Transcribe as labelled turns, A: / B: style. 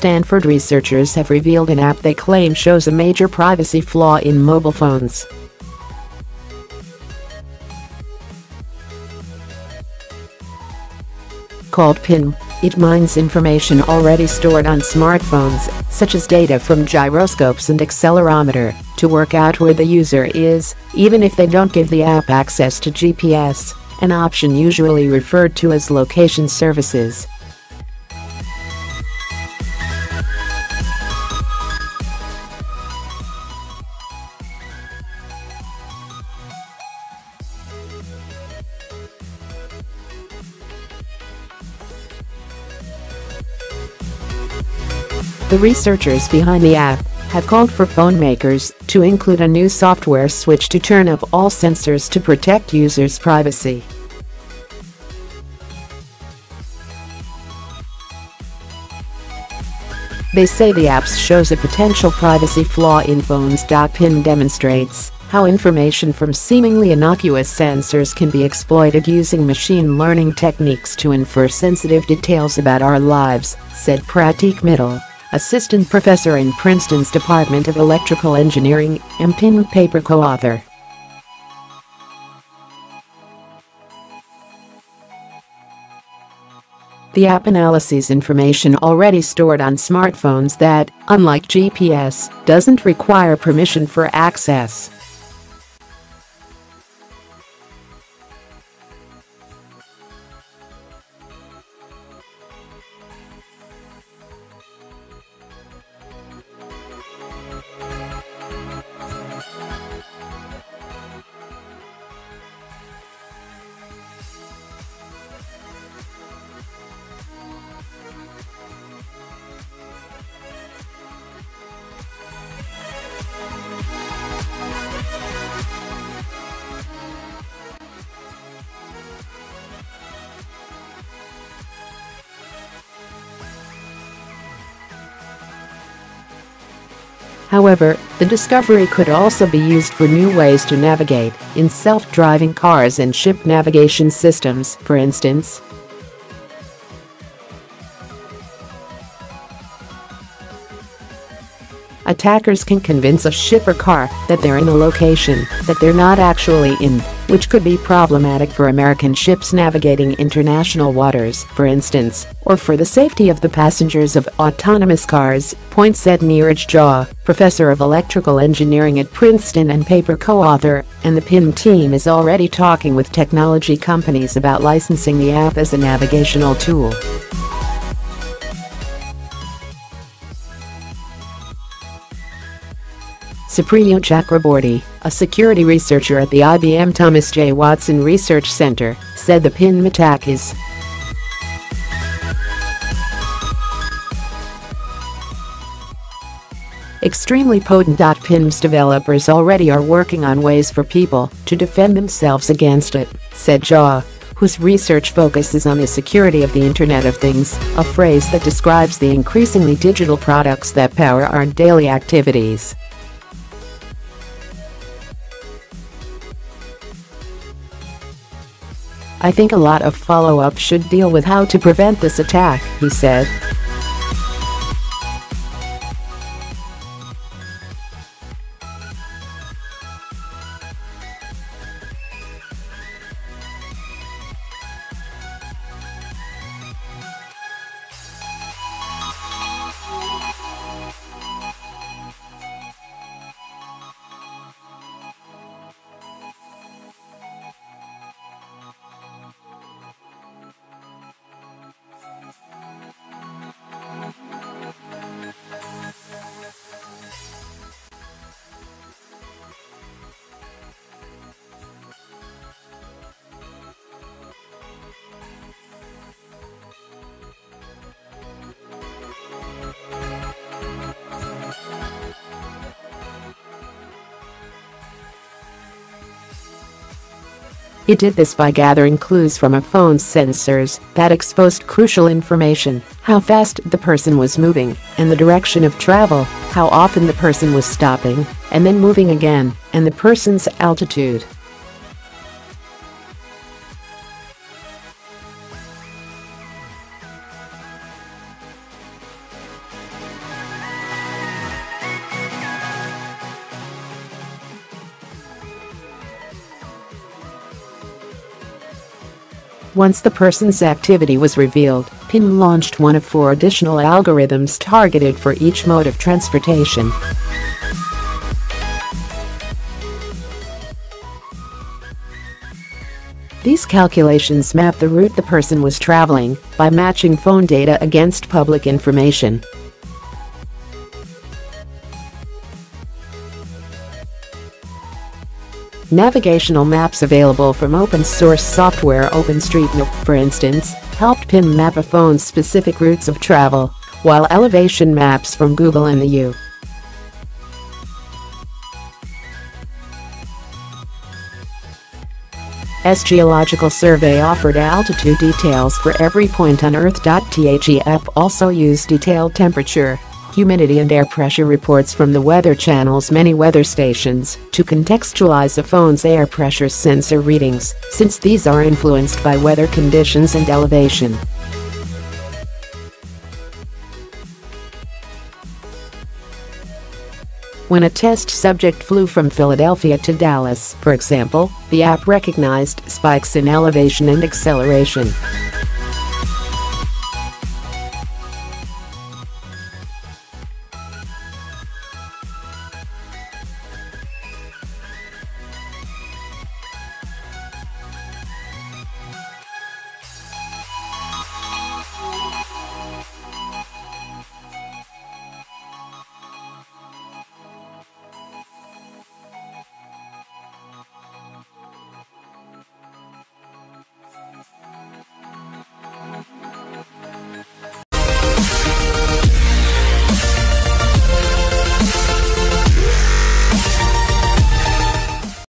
A: Stanford researchers have revealed an app they claim shows a major privacy flaw in mobile phones. Called PinMe, it mines information already stored on smartphones, such as data from gyroscopes and accelerometer, to work out where the user is, even if they don't give the app access to GPS, an option usually referred to as location services. The researchers behind the app have called for phone makers to include a new software switch to turn off all sensors to protect users' privacy. They say the app shows a potential privacy flaw in phones. PinMe demonstrates how information from seemingly innocuous sensors can be exploited using machine learning techniques to infer sensitive details about our lives, said Prateek Mittal, assistant professor in Princeton's Department of Electrical Engineering and PinMe paper co-author. The app analyses information already stored on smartphones that, unlike GPS, doesn't require permission for access. However, the discovery could also be used for new ways to navigate in self-driving cars and ship navigation systems, for instance. Attackers can convince a ship or car that they're in a location that they're not actually in, which could be problematic for American ships navigating international waters, for instance, or for the safety of the passengers of autonomous cars, said Niraj Jha, professor of electrical engineering at Princeton and paper co-author, and the PinMe team is already talking with technology companies about licensing the app as a navigational tool. Supriyo Chakraborty, a security researcher at the IBM Thomas J. Watson Research Center, said the PinMe attack is extremely potent. PinMe's developers already are working on ways for people to defend themselves against it, said Jha, whose research focuses on the security of the Internet of Things, a phrase that describes the increasingly digital products that power our daily activities. I think a lot of follow-up should deal with how to prevent this attack, he said. It did this by gathering clues from a phone's sensors that exposed crucial information: how fast the person was moving, and the direction of travel, how often the person was stopping and then moving again, and the person's altitude. Once the person's activity was revealed, PinMe launched one of 4 additional algorithms targeted for each mode of transportation. These calculations map the route the person was traveling by matching phone data against public information. Navigational maps available from open-source software OpenStreetMap, for instance, helped PinMe map a phone's specific routes of travel, while elevation maps from Google and the U.S. Geological Survey offered altitude details for every point on Earth.The app also used detailed temperature, humidity and air pressure reports from the Weather Channel's many weather stations to contextualize a phone's air pressure sensor readings, since these are influenced by weather conditions and elevation. When a test subject flew from Philadelphia to Dallas, for example, the app recognized spikes in elevation and acceleration.